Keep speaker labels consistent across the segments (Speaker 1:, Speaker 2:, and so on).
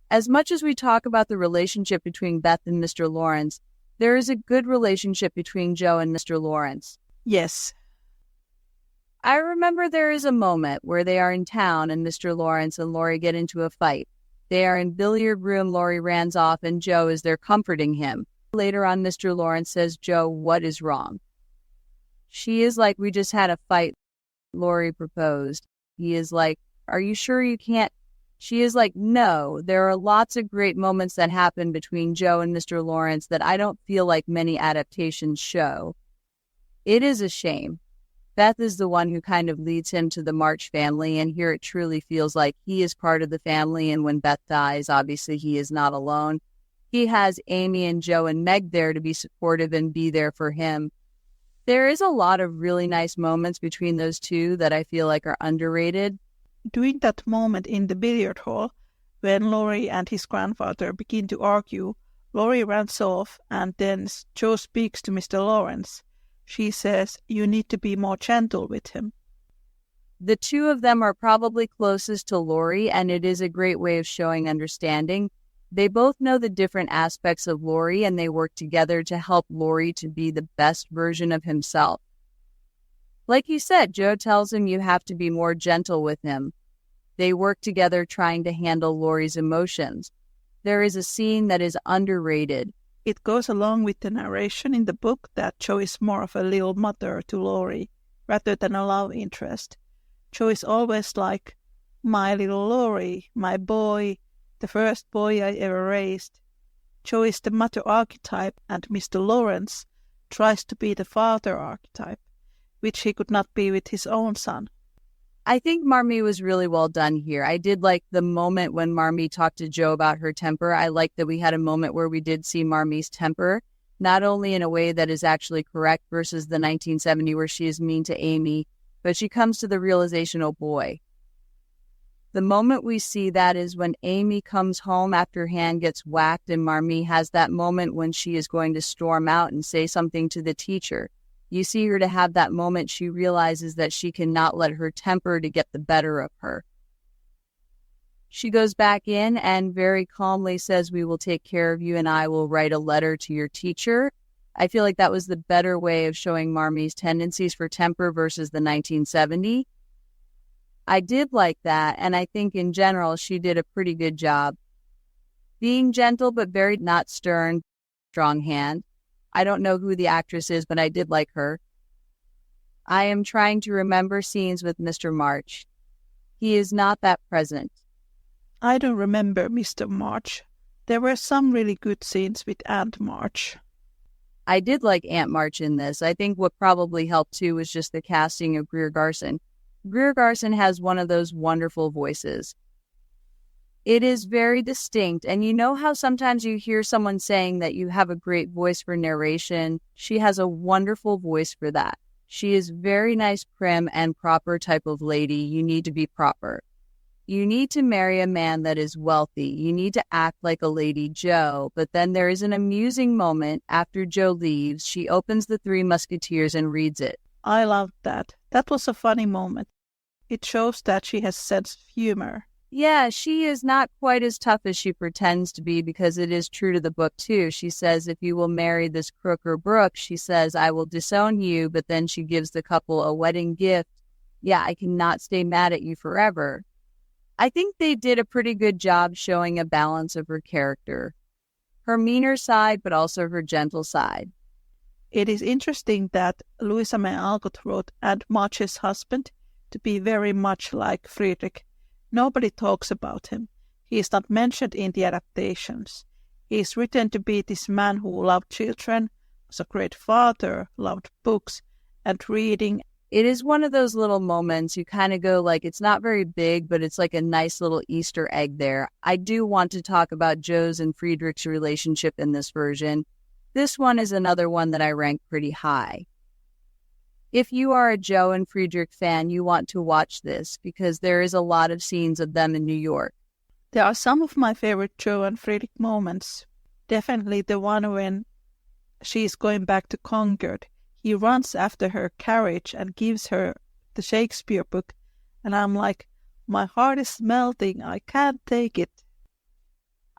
Speaker 1: As much as we talk about the relationship between Beth and Mr. Lawrence, there is a good relationship between Jo and Mr. Lawrence.
Speaker 2: Yes.
Speaker 1: I remember there is a moment where they are in town and Mr. Lawrence and Laurie get into a fight. They are in billiard room, Laurie runs off, and Jo is there comforting him. Later on, Mr. Lawrence says, "Jo, what is wrong?" She is like, "We just had a fight. Laurie proposed." He is like, "Are you sure you can't?" She is like, "No, there are lots of great moments that happen between Jo and Mr. Lawrence that I don't feel like many adaptations show." It is a shame. Beth is the one who kind of leads him to the March family, and here it truly feels like he is part of the family, and when Beth dies, obviously he is not alone. He has Amy and Jo and Meg there to be supportive and be there for him. There is a lot of really nice moments between those two that I feel like are underrated.
Speaker 2: During that moment in the billiard hall, when Laurie and his grandfather begin to argue, Laurie runs off and then Jo speaks to Mr. Lawrence. She says, "You need to be more gentle with him."
Speaker 1: The two of them are probably closest to Laurie, and it is a great way of showing understanding. They both know the different aspects of Laurie, and they work together to help Laurie to be the best version of himself. Like you said, Jo tells him you have to be more gentle with him. They work together trying to handle Laurie's emotions. There is a scene that is underrated.
Speaker 2: It goes along with the narration in the book that Jo is more of a little mother to Laurie, rather than a love interest. Jo is always like, "My little Laurie, my boy, the first boy I ever raised." Jo is the mother archetype, and Mr. Lawrence tries to be the father archetype, which he could not be with his own son.
Speaker 1: I think Marmee was really well done here. I did like the moment when Marmee talked to Jo about her temper. I like that we had a moment where we did see Marmee's temper, not only in a way that is actually correct versus the 1970 where she is mean to Amy, but she comes to the realization, oh boy. The moment we see that is when Amy comes home after her hand gets whacked, and Marmee has that moment when she is going to storm out and say something to the teacher. You see her to have that moment. She realizes that she cannot let her temper to get the better of her. She goes back in and very calmly says, "We will take care of you and I will write a letter to your teacher." I feel like that was the better way of showing Marmee's tendencies for temper versus the 1970. I did like that, and I think in general she did a pretty good job. Being gentle but very not stern, strong hand. I don't know who the actress is, but I did like her. I am trying to remember scenes with Mr. March. He is not that present.
Speaker 2: I don't remember Mr. March. There were some really good scenes with Aunt March.
Speaker 1: I did like Aunt March in this. I think what probably helped too was just the casting of Greer Garson. Greer Garson has one of those wonderful voices. It is very distinct, and you know how sometimes you hear someone saying that you have a great voice for narration? She has a wonderful voice for that. She is very nice, prim, and proper type of lady. You need to be proper. You need to marry a man that is wealthy. You need to act like a Lady Jo. But then there is an amusing moment after Jo leaves. She opens the Three Musketeers and reads it.
Speaker 2: I loved that. That was a funny moment. It shows that she has sense of humor.
Speaker 1: Yeah, she is not quite as tough as she pretends to be, because it is true to the book, too. She says, if you will marry this crook or Brooke, she says, I will disown you, but then she gives the couple a wedding gift. Yeah, I cannot stay mad at you forever. I think they did a pretty good job showing a balance of her character. Her meaner side, but also her gentle side.
Speaker 2: It is interesting that Louisa May Alcott wrote Aunt March's husband to be very much like Friedrich. Nobody talks about him. He is not mentioned in the adaptations. He is written to be this man who loved children, was a great father, loved books and reading.
Speaker 1: It is one of those little moments you kind of go like, it's not very big, but it's like a nice little Easter egg there. I do want to talk about Jo's and Friedrich's relationship in this version. This one is another one that I rank pretty high. If you are a Jo and Friedrich fan, you want to watch this because there is a lot of scenes of them in New York.
Speaker 2: There are some of my favorite Jo and Friedrich moments. Definitely the one when she is going back to Concord. He runs after her carriage and gives her the Shakespeare book. And I'm like, my heart is melting. I can't take it.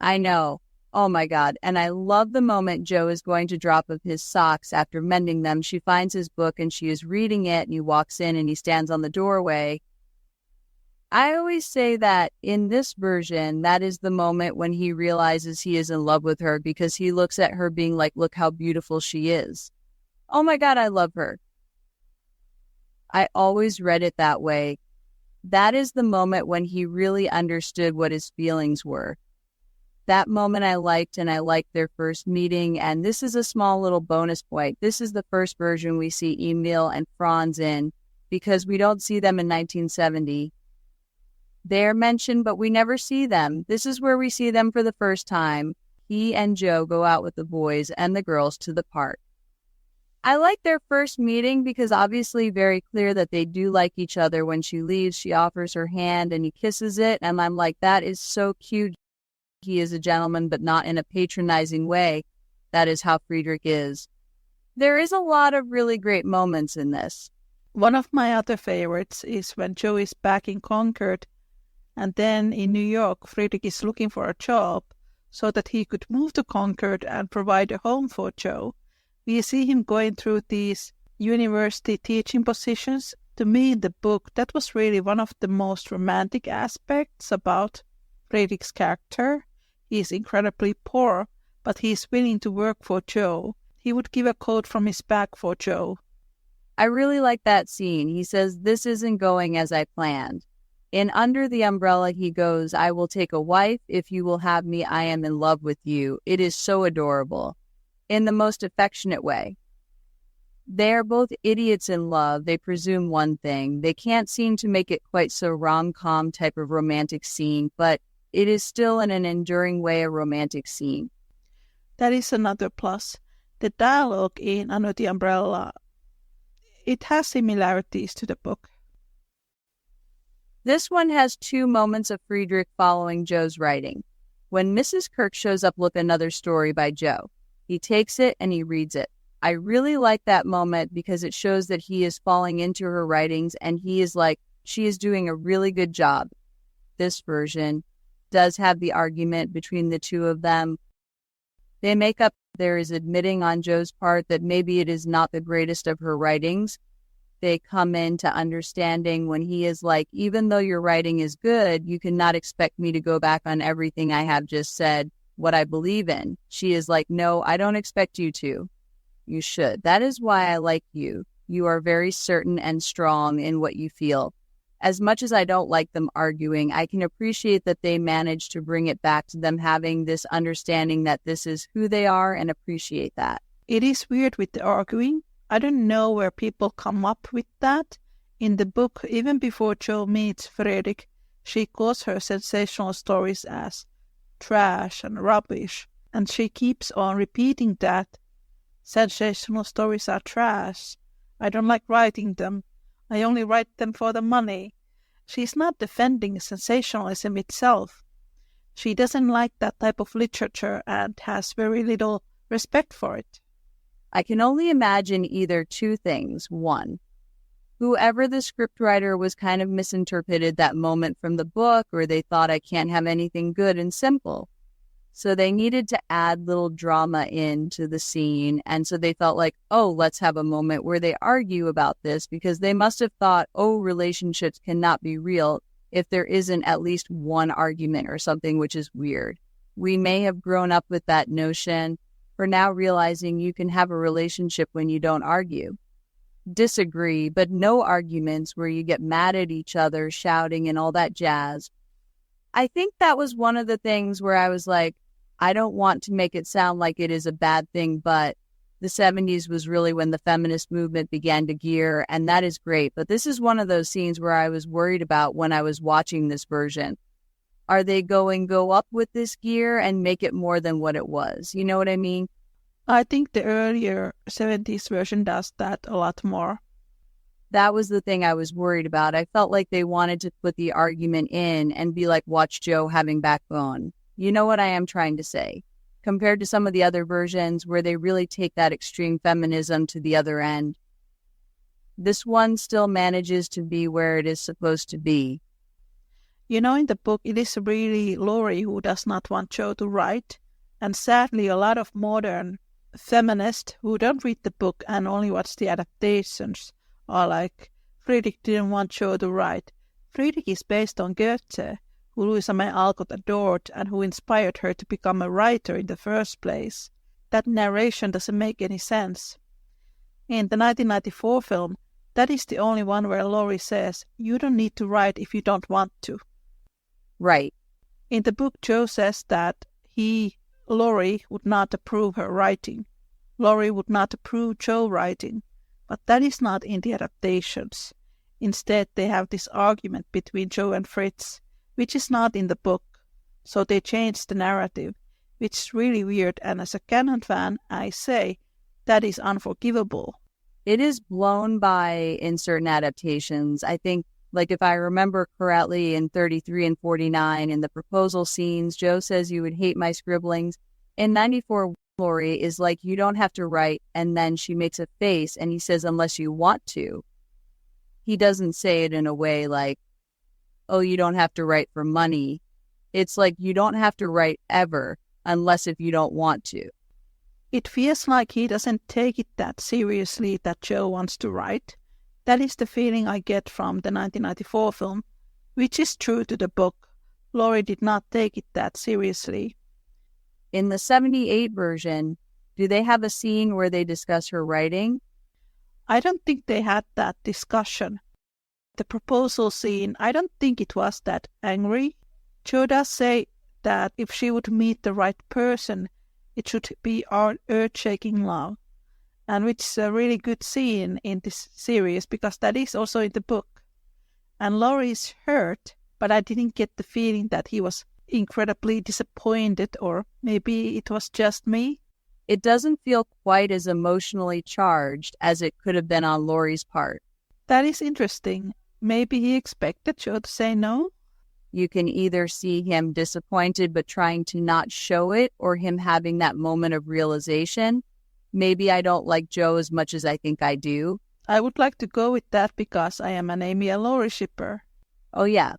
Speaker 1: I know. Oh my God. And I love the moment Jo is going to drop of his socks after mending them. She finds his book and she is reading it, and he walks in and he stands on the doorway. I always say that in this version, that is the moment when he realizes he is in love with her, because he looks at her being like, look how beautiful she is. Oh my God, I love her. I always read it that way. That is the moment when he really understood what his feelings were. That moment I liked, and I liked their first meeting. And this is a small little bonus point. This is the first version we see Emil and Franz in, because we don't see them in 1970. They're mentioned, but we never see them. This is where we see them for the first time. He and Jo go out with the boys and the girls to the park. I like their first meeting because obviously very clear that they do like each other. When she leaves, she offers her hand and he kisses it. And I'm like, that is so cute. He is a gentleman, but not in a patronizing way. That is how Friedrich is. There is a lot of really great moments in this.
Speaker 2: One of my other favorites is when Jo is back in Concord, and then in New York, Friedrich is looking for a job so that he could move to Concord and provide a home for Jo. We see him going through these university teaching positions. To me, in the book, that was really one of the most romantic aspects about Friedrich's character. He is incredibly poor, but he is willing to work for Jo. He would give a coat from his bag for Jo.
Speaker 1: I really like that scene. He says, this isn't going as I planned. In Under the Umbrella, he goes, I will take a wife. If you will have me, I am in love with you. It is so adorable. In the most affectionate way. They are both idiots in love. They presume one thing. They can't seem to make it quite so rom-com type of romantic scene, but it is still in an enduring way a romantic scene.
Speaker 2: That is another plus. The dialogue in Under the Umbrella, it has similarities to the book.
Speaker 1: This one has two moments of Friedrich following Jo's writing. When Mrs. Kirk shows up, look, another story by Jo. He takes it and he reads it. I really like that moment because it shows that he is falling into her writings, and he is like, she is doing a really good job. This version does have the argument between the two of them. They make up. There is admitting on Jo's part that maybe it is not the greatest of her writings. They come into understanding when he is like, even though your writing is good, you cannot expect me to go back on everything I have just said, what I believe in. She is like, no, I don't expect you to. You should. That is why I like you. You are very certain and strong in what you feel. As much as I don't like them arguing, I can appreciate that they manage to bring it back to them having this understanding that this is who they are, and appreciate that.
Speaker 2: It is weird with the arguing. I don't know where people come up with that. In the book, even before Jo meets Friedrich, she calls her sensational stories as trash and rubbish, and she keeps on repeating that. Sensational stories are trash. I don't like writing them. I only write them for the money. She's not defending sensationalism itself. She doesn't like that type of literature and has very little respect for it.
Speaker 1: I can only imagine either two things. One, whoever the scriptwriter was kind of misinterpreted that moment from the book, or they thought I can't have anything good and simple. So they needed to add little drama into the scene. And so they felt like, oh, let's have a moment where they argue about this, because they must have thought, oh, relationships cannot be real if there isn't at least one argument or something, which is weird. We may have grown up with that notion. For now, realizing you can have a relationship when you don't argue. Disagree, but no arguments where you get mad at each other, shouting and all that jazz. I think that was one of the things where I was like, I don't want to make it sound like it is a bad thing, but the 70s was really when the feminist movement began to gear, and that is great. But this is one of those scenes where I was worried about when I was watching this version. Are they go up with this gear and make it more than what it was? You know what I mean?
Speaker 2: I think the earlier 70s version does that a lot more.
Speaker 1: That was the thing I was worried about. I felt like they wanted to put the argument in and be like, watch Jo having backbone. You know what I am trying to say? Compared to some of the other versions where they really take that extreme feminism to the other end. This one still manages to be where it is supposed to be.
Speaker 2: You know, in the book, it is really Laurie who does not want Jo to write. And sadly, a lot of modern feminists who don't read the book and only watch the adaptations are like, Friedrich didn't want Jo to write. Friedrich is based on Goethe, who Louisa May Alcott adored and who inspired her to become a writer in the first place. That narration doesn't make any sense. In the 1994 film, that is the only one where Laurie says, you don't need to write if you don't want to.
Speaker 1: Right.
Speaker 2: In the book, Jo says that Laurie, would not approve her writing. Laurie would not approve Jo writing. But that is not in the adaptations. Instead, they have this argument between Jo and Fritz, which is not in the book. So they changed the narrative, which is really weird. And as a canon fan, I say that is unforgivable.
Speaker 1: It is blown by in certain adaptations. I think, like if I remember correctly, in 33 and 49, in the proposal scenes, Jo says you would hate my scribblings. In 94, Laurie is like, you don't have to write, and then she makes a face, and he says, unless you want to. He doesn't say it in a way like, oh, you don't have to write for money. It's like, you don't have to write ever, unless if you don't want to.
Speaker 2: It feels like he doesn't take it that seriously that Jo wants to write. That is the feeling I get from the 1994 film, which is true to the book. Laurie did not take it that seriously.
Speaker 1: In the 78 version, do they have a scene where they discuss her writing?
Speaker 2: I don't think they had that discussion. The proposal scene, I don't think it was that angry. Jo does say that if she would meet the right person, it should be our earth-shaking love. And which is a really good scene in this series because that is also in the book. And Laurie is hurt, but I didn't get the feeling that he was incredibly disappointed, or maybe it was just me.
Speaker 1: It doesn't feel quite as emotionally charged as it could have been on Laurie's part.
Speaker 2: That is interesting. Maybe he expected Jo to say no?
Speaker 1: You can either see him disappointed but trying to not show it, or him having that moment of realization. Maybe I don't like Jo as much as I think I do.
Speaker 2: I would like to go with that because I am an Amy and Laurie shipper.
Speaker 1: Oh yeah.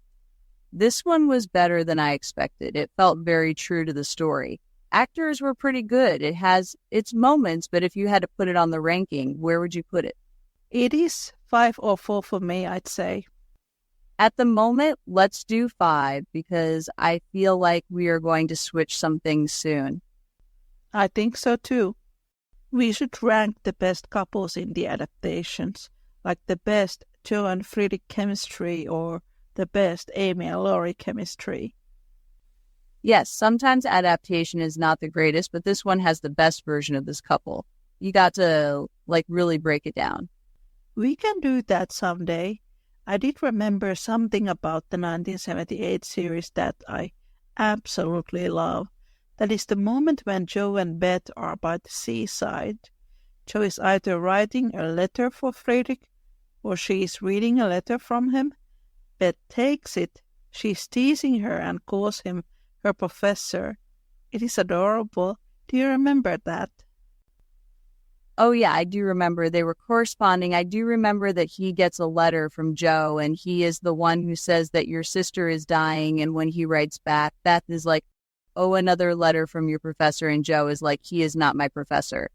Speaker 1: This one was better than I expected. It felt very true to the story. Actors were pretty good. It has its moments, but if you had to put it on the ranking, where would you put it?
Speaker 2: It is 5 or 4 for me, I'd say.
Speaker 1: At the moment, let's do 5 because I feel like we are going to switch some things soon.
Speaker 2: I think so too. We should rank the best couples in the adaptations, like the best Jo and Friedrich chemistry or the best Amy and Laurie chemistry.
Speaker 1: Yes, sometimes adaptation is not the greatest, but this one has the best version of this couple. You got to, really break it down.
Speaker 2: We can do that someday. I did remember something about the 1978 series that I absolutely love. That is the moment when Jo and Beth are by the seaside. Jo is either writing a letter for Friedrich or she is reading a letter from him. Beth takes it. She is teasing her and calls him her professor. It is adorable. Do you remember that?
Speaker 1: Oh yeah, I do remember. They were corresponding. I do remember that he gets a letter from Jo and he is the one who says that your sister is dying, and when he writes back, Beth is like, oh, another letter from your professor, and Jo is like, he is not my professor.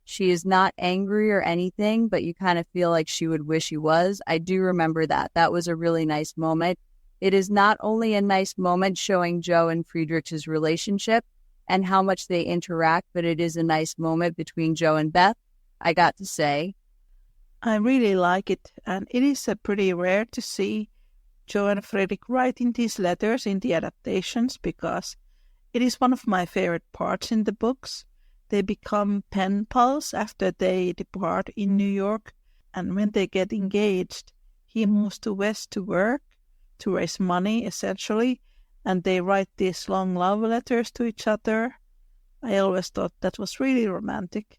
Speaker 1: She is not angry or anything, but you kind of feel like she would wish he was. I do remember that. That was a really nice moment. It is not only a nice moment showing Jo and Friedrich's relationship and how much they interact, but it is a nice moment between Jo and Beth, I got to say.
Speaker 2: I really like it, and it is pretty rare to see Jo and Friedrich writing these letters in the adaptations because it is one of my favorite parts in the books. They become pen pals after they depart in New York, and when they get engaged, he moves to West to work, to raise money essentially, and they write these long love letters to each other. I always thought that was really romantic.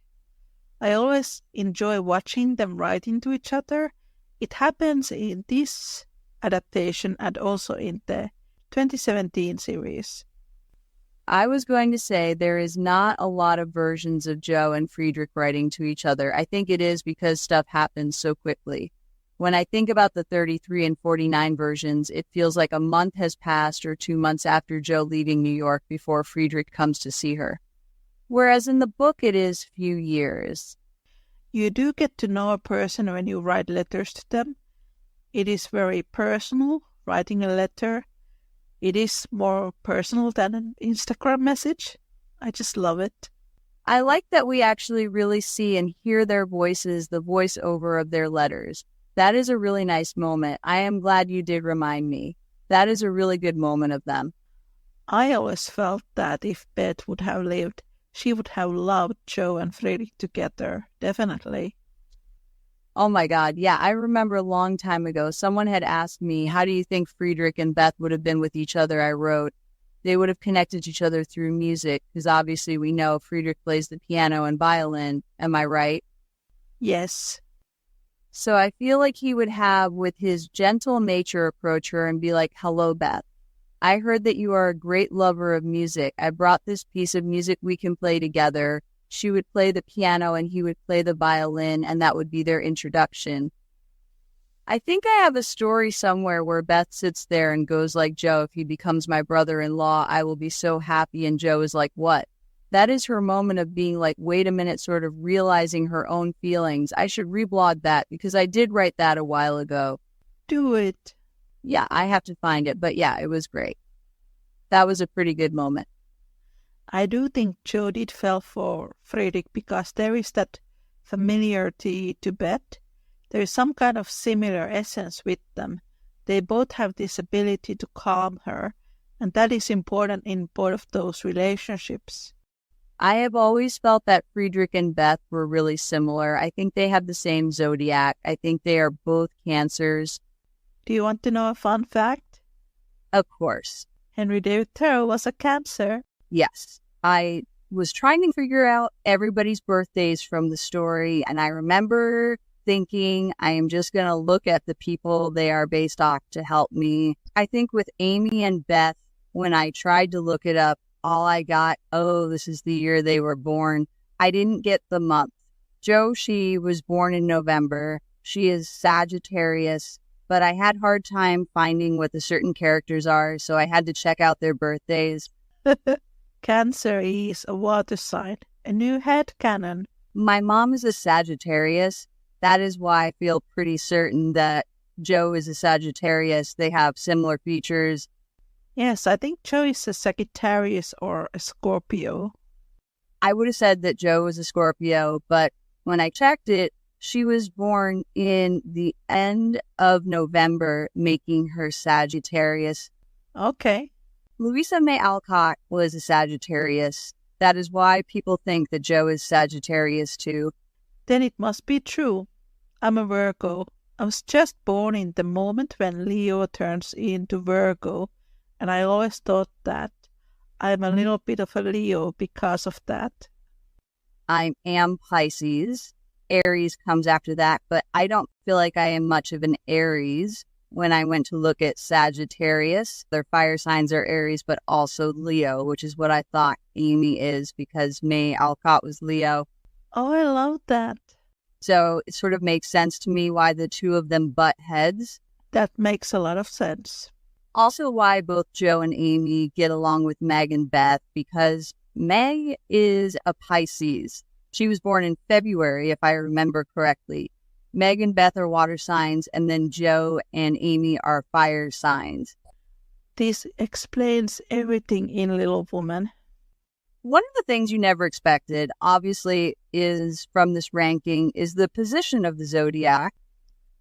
Speaker 2: I always enjoy watching them writing to each other. It happens in this adaptation and also in the 2017 series.
Speaker 1: I was going to say there is not a lot of versions of Jo and Friedrich writing to each other. I think it is because stuff happens so quickly. When I think about the 33 and 49 versions, it feels like a month has passed or 2 months after Jo leaving New York before Friedrich comes to see her. Whereas in the book, it is few years.
Speaker 2: You do get to know a person when you write letters to them. It is very personal, writing a letter. It is more personal than an Instagram message. I just love it.
Speaker 1: I like that we actually really see and hear their voices, the voiceover of their letters. That is a really nice moment. I am glad you did remind me. That is a really good moment of them.
Speaker 2: I always felt that if Beth would have lived, she would have loved Jo and Friedrich together, definitely.
Speaker 1: Oh my God, yeah, I remember a long time ago, someone had asked me, how do you think Friedrich and Beth would have been with each other? I wrote, they would have connected to each other through music, because obviously we know Friedrich plays the piano and violin. Am I right?
Speaker 2: Yes.
Speaker 1: So I feel like he would have, with his gentle nature, approach her and be like, hello, Beth. I heard that you are a great lover of music. I brought this piece of music we can play together. She would play the piano and he would play the violin, and that would be their introduction. I think I have a story somewhere where Beth sits there and goes like, Jo, if he becomes my brother-in-law, I will be so happy. And Jo is like, what? That is her moment of being like, wait a minute, sort of realizing her own feelings. I should reblog that because I did write that a while ago.
Speaker 2: Do it.
Speaker 1: Yeah, I have to find it. But yeah, it was great. That was a pretty good moment.
Speaker 2: I do think Jo did fell for Friedrich because there is that familiarity to Beth. There is some kind of similar essence with them. They both have this ability to calm her, and that is important in both of those relationships.
Speaker 1: I have always felt that Friedrich and Beth were really similar. I think they have the same zodiac. I think they are both Cancers.
Speaker 2: Do you want to know a fun fact?
Speaker 1: Of course.
Speaker 2: Henry David Thoreau was a Cancer.
Speaker 1: Yes. I was trying to figure out everybody's birthdays from the story, and I remember thinking I am just going to look at the people they are based off to help me. I think with Amy and Beth, when I tried to look it up, all I got, oh, this is the year they were born. I didn't get the month. Jo, she was born in November. She is Sagittarius, but I had hard time finding what the certain characters are, so I had to check out their birthdays.
Speaker 2: Cancer is a water sign, a new headcanon.
Speaker 1: My mom is a Sagittarius. That is why I feel pretty certain that Jo is a Sagittarius. They have similar features.
Speaker 2: Yes, I think Jo is a Sagittarius or a Scorpio.
Speaker 1: I would have said that Jo was a Scorpio, but when I checked it, she was born in the end of November, making her Sagittarius.
Speaker 2: Okay.
Speaker 1: Louisa May Alcott was a Sagittarius. That is why people think that Jo is Sagittarius too.
Speaker 2: Then it must be true. I'm a Virgo. I was just born in the moment when Leo turns into Virgo, and I always thought that I'm a little bit of a Leo because of that.
Speaker 1: I am Pisces. Aries comes after that, but I don't feel like I am much of an Aries. When I went to look at Sagittarius, their fire signs are Aries, but also Leo, which is what I thought Amy is because May Alcott was Leo.
Speaker 2: Oh, I love that.
Speaker 1: So it sort of makes sense to me why the two of them butt heads.
Speaker 2: That makes a lot of sense.
Speaker 1: Also why both Jo and Amy get along with Meg and Beth, because Meg is a Pisces. She was born in February, if I remember correctly. Meg and Beth are water signs, and then Jo and Amy are fire signs.
Speaker 2: This explains everything in Little Woman.
Speaker 1: One of the things you never expected, obviously, is from this ranking, is the position of the zodiac.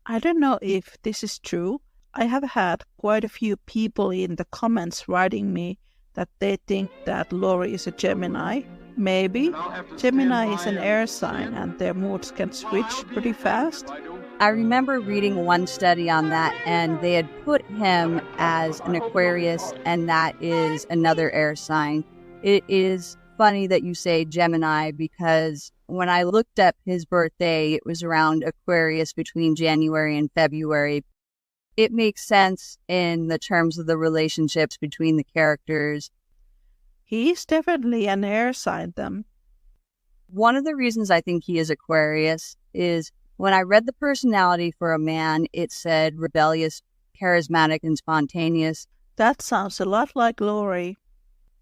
Speaker 2: I don't know if this is true. I have had quite a few people in the comments writing me that they think that Laurie is a Gemini. Maybe. Gemini is an air sign and their moods can switch pretty fast.
Speaker 1: I remember reading one study on that, and they had put him as an Aquarius, and that is another air sign. It is funny that you say Gemini because when I looked up his birthday, it was around Aquarius between January and February. It makes sense in the terms of the relationships between the characters.
Speaker 2: He is definitely an air sign, then.
Speaker 1: One of the reasons I think he is Aquarius is When I read the personality for a man, it said rebellious, charismatic, and spontaneous.
Speaker 2: That sounds a lot like Laurie.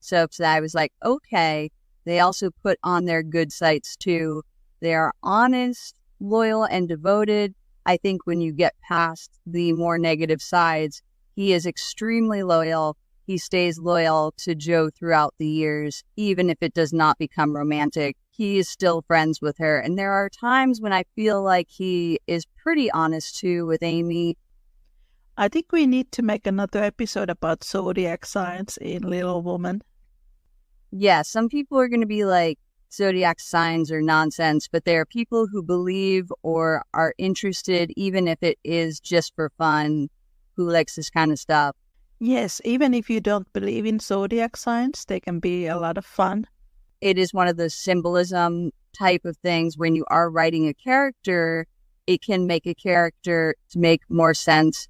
Speaker 1: So I was like, okay. They also put on their good sites too. They are honest, loyal, and devoted. I think when you get past the more negative sides, he is extremely loyal. He stays loyal to Jo throughout the years, even if it does not become romantic. He is still friends with her. And there are times when I feel like he is pretty honest too with Amy.
Speaker 2: I think we need to make another episode about zodiac signs in Little Woman.
Speaker 1: Yeah, some people are going to be like, zodiac signs are nonsense, but there are people who believe or are interested, even if it is just for fun, who likes this kind of stuff.
Speaker 2: Yes, even if you don't believe in zodiac signs, they can be a lot of fun.
Speaker 1: It is one of those symbolism type of things. When you are writing a character, it can make a character to make more sense